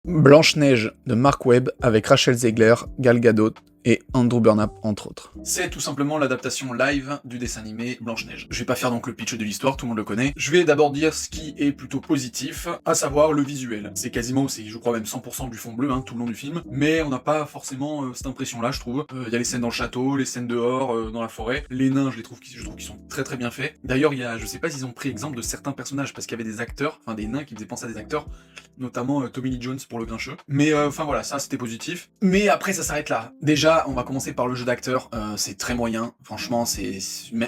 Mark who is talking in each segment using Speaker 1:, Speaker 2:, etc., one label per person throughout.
Speaker 1: Blanche-Neige de Mark Webb avec Rachel Zegler, Gal Gadot et Andrew Burnap entre autres. C'est tout simplement l'adaptation live du dessin animé Blanche-Neige. Je vais pas faire donc le pitch de l'histoire, tout le monde le connaît. Je vais d'abord dire ce qui est plutôt positif, à savoir le visuel. C'est quasiment, je crois même 100% du fond bleu, tout le long du film, mais on n'a pas forcément cette impression-là, je trouve. Il y a les scènes dans le château, les scènes dehors, dans la forêt. Les nains, je trouve qu'ils sont très très bien faits. D'ailleurs, je sais pas s'ils ont pris exemple de certains personnages, parce qu'il y avait des acteurs, enfin des nains qui faisaient penser à des acteurs, notamment Tommy Lee Jones pour le grincheux. Mais enfin voilà, ça c'était positif. Mais après ça s'arrête là. Déjà, on va commencer par le jeu d'acteur, c'est très moyen. Franchement,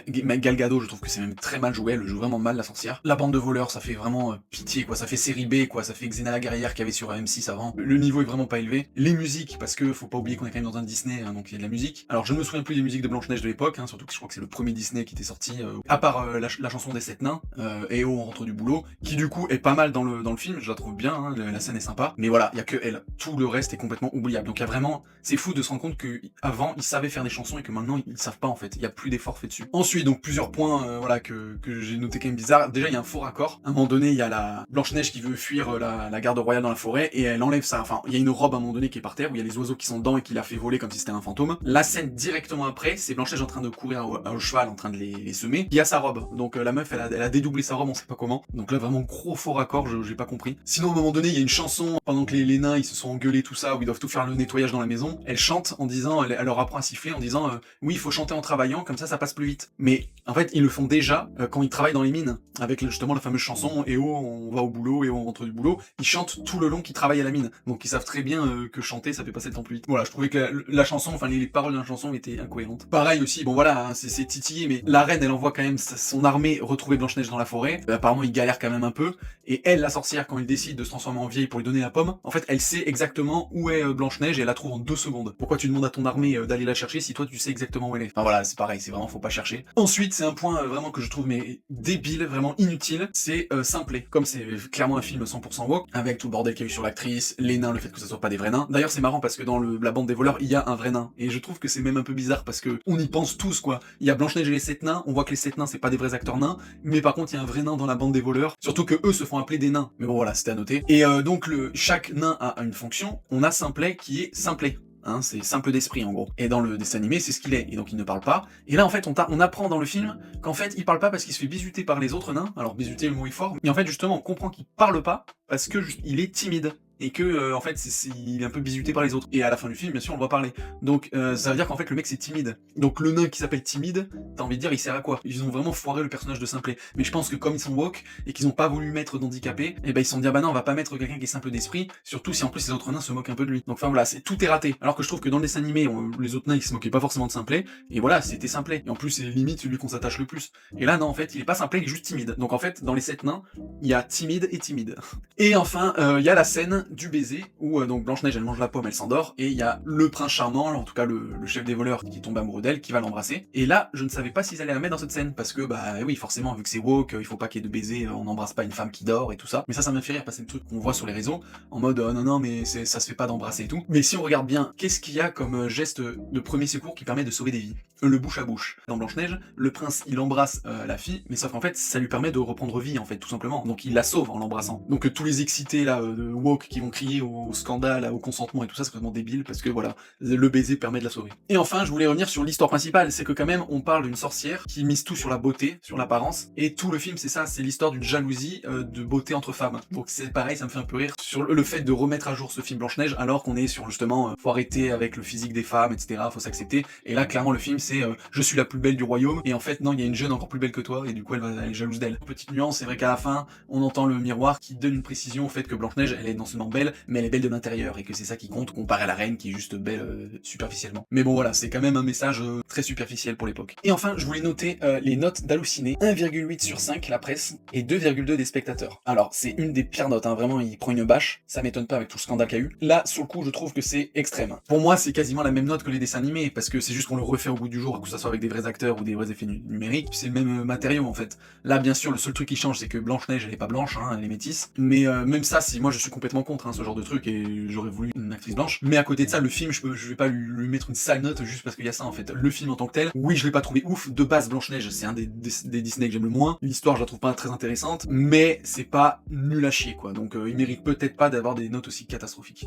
Speaker 1: Gal Gadot, je trouve que c'est même très mal joué, elle joue vraiment mal la sorcière. La bande de voleurs, ça fait vraiment pitié quoi, ça fait série B quoi, ça fait Xena la guerrière qu'il y avait sur M6 avant. Le niveau est vraiment pas élevé. Les musiques, parce que faut pas oublier qu'on est quand même dans un Disney, donc il y a de la musique. Alors je ne me souviens plus des musiques de Blanche-Neige de l'époque, surtout que je crois que c'est le premier Disney qui était sorti, à part la chanson des 7 nains, et on rentre du boulot, qui du coup est pas mal dans le film, je la trouve bien, la scène est sympa, mais voilà, il y a que elle. Tout le reste est complètement oubliable. Donc il y a vraiment, c'est fou de se rendre compte que avant ils savaient faire des chansons et que maintenant ils savent pas en fait. Il y a plus d'efforts faits dessus. Ensuite, donc plusieurs points, voilà que j'ai noté quand même bizarre. Déjà il y a un faux raccord. À un moment donné, il y a la Blanche-Neige qui veut fuir la garde royale dans la forêt et elle enlève ça. Enfin, il y a une robe à un moment donné qui est par terre où il y a les oiseaux qui sont dedans et qui la fait voler comme si c'était un fantôme. La scène directement après, c'est Blanche-Neige en train de courir au cheval, en train de les semer. Il y a sa robe. Donc la meuf, elle a dédoublé sa robe, on sait pas comment. Donc là vraiment gros faux raccord, j'ai pas compris. Sinon, à un moment donné, il y a une chanson pendant que les nains ils se sont engueulés tout ça, où ils doivent tout faire le nettoyage dans la maison. Elle chante en disant, elle leur apprend à siffler en disant oui, il faut chanter en travaillant, comme ça passe plus vite. Mais en fait, ils le font déjà quand ils travaillent dans les mines, avec justement la fameuse chanson et oh, on va au boulot et on rentre du boulot. Ils chantent tout le long qu'ils travaillent à la mine. Donc ils savent très bien que chanter ça fait passer le temps plus vite. Voilà, je trouvais que la chanson, enfin les paroles de la chanson étaient incohérentes. Pareil aussi, bon voilà, c'est titillé, mais la reine elle envoie quand même son armée retrouver Blanche-Neige dans la forêt. Apparemment ils galèrent quand même un peu. Et elle, la sorcière, quand elle décide de se transformer en vieille pour lui donner la pomme, en fait elle sait exactement où est Blanche-Neige et elle la trouve en 2 secondes. Pourquoi tu demandes à ton armée d'aller la chercher si toi tu sais exactement où elle est? Enfin voilà, c'est pareil, c'est vraiment faut pas chercher. Ensuite, c'est un point vraiment que je trouve mais débile, vraiment inutile, c'est simplet. Comme c'est clairement un film 100% woke, avec tout le bordel qu'il y a eu sur l'actrice, les nains, le fait que ça soit pas des vrais nains. D'ailleurs, c'est marrant parce que dans la bande des voleurs, il y a un vrai nain. Et je trouve que c'est même un peu bizarre parce que on y pense tous quoi. Il y a Blanche-Neige et les 7 nains, on voit que les 7 nains c'est pas des vrais acteurs nains, mais par contre il y a un vrai nain dans la bande des voleurs. Surtout que eux se font appeler des nains. Mais bon voilà, c'était à noter. Et donc chaque nain a une fonction. On a simplet qui est simplet. C'est simple d'esprit en gros. Et dans le dessin animé, c'est ce qu'il est, et donc il ne parle pas. Et là en fait, on apprend dans le film qu'en fait, il parle pas parce qu'il se fait bisuter par les autres nains. Alors bisuter, le mot est fort, mais en fait justement, on comprend qu'il parle pas parce que il est timide. Et que en fait il est un peu bisuté par les autres. Et à la fin du film, bien sûr, on le voit parler. Donc ça veut dire qu'en fait le mec c'est timide. Donc le nain qui s'appelle timide, t'as envie de dire il sert à quoi? Ils ont vraiment foiré le personnage de Simplet. Mais je pense que comme ils sont woke et qu'ils ont pas voulu mettre d'handicapé, et ben ils se sont dit ah bah non on va pas mettre quelqu'un qui est simple d'esprit, surtout si en plus les autres nains se moquent un peu de lui. Donc enfin voilà, tout est raté. Alors que je trouve que dans le dessin animé, les autres nains ils se moquaient pas forcément de Simplet, et voilà, c'était Simplet. Et en plus c'est limite celui qu'on s'attache le plus. Et là non en fait il est pas Simplet, il est juste timide. Donc en fait dans les 7 nains, il y a timide et timide. Et enfin il y a la scène du baiser où donc Blanche-Neige elle mange la pomme, elle s'endort, et il y a le prince charmant, en tout cas le chef des voleurs qui tombe amoureux d'elle, qui va l'embrasser. Et là, je ne savais pas s'ils allaient la mettre dans cette scène, parce que bah oui, forcément, vu que c'est woke, il faut pas qu'il y ait de baiser, on n'embrasse pas une femme qui dort et tout ça. Mais ça m'a fait rire, parce que c'est le truc qu'on voit sur les réseaux, en mode non mais ça se fait pas d'embrasser et tout. Mais si on regarde bien, qu'est-ce qu'il y a comme geste de premier secours qui permet de sauver des vies? Le bouche à bouche. Dans Blanche-Neige, le prince il embrasse la fille, mais sauf qu'en fait ça lui permet de reprendre vie en fait, tout simplement. Donc il la sauve en l'embrassant. Donc tous les excités là de woke qui vont crier au scandale, au consentement et tout ça, c'est vraiment débile parce que voilà, le baiser permet de la sauver. Et enfin, je voulais revenir sur l'histoire principale, c'est que quand même on parle d'une sorcière qui mise tout sur la beauté, sur l'apparence, et tout le film c'est ça, c'est l'histoire d'une jalousie de beauté entre femmes. Donc c'est pareil, ça me fait un peu rire sur le fait de remettre à jour ce film Blanche-Neige alors qu'on est sur justement faut arrêter avec le physique des femmes, etc. Faut s'accepter. Et là clairement le film c'est je suis la plus belle du royaume, et en fait non, il y a une jeune encore plus belle que toi, et du coup elle est jalouse d'elle. Petite nuance, c'est vrai qu'à la fin on entend le miroir qui donne une précision au fait que Blanche-Neige elle est non seulement belle, mais elle est belle de l'intérieur, et que c'est ça qui compte comparé à la reine qui est juste belle superficiellement. Mais bon voilà, c'est quand même un message très superficiel pour l'époque. Et enfin, je voulais noter les notes d'Halluciné, 1,8 sur 5 la presse et 2,2 des spectateurs. Alors c'est une des pires notes, vraiment il prend une bâche, ça m'étonne pas avec tout le scandale qu'il y a eu. Là sur le coup je trouve que c'est extrême. Pour moi c'est quasiment la même note que les dessins animés, parce que c'est juste qu'on le refait au bout du jour, que ça soit avec des vrais acteurs ou des vrais effets numériques, c'est le même matériau en fait. Là bien sûr le seul truc qui change c'est que Blanche-Neige elle est pas blanche, elle est métisse, mais même ça moi je suis complètement contre. contre, hein, ce genre de truc, et j'aurais voulu une actrice blanche. Mais à côté de ça, le film, je vais pas lui mettre une sale note juste parce qu'il y a ça, en fait. Le film en tant que tel, oui, je l'ai pas trouvé ouf. De base, Blanche-Neige, c'est un des Disney que j'aime le moins. L'histoire, je la trouve pas très intéressante, mais c'est pas nul à chier, quoi. Donc, il mérite peut-être pas d'avoir des notes aussi catastrophiques.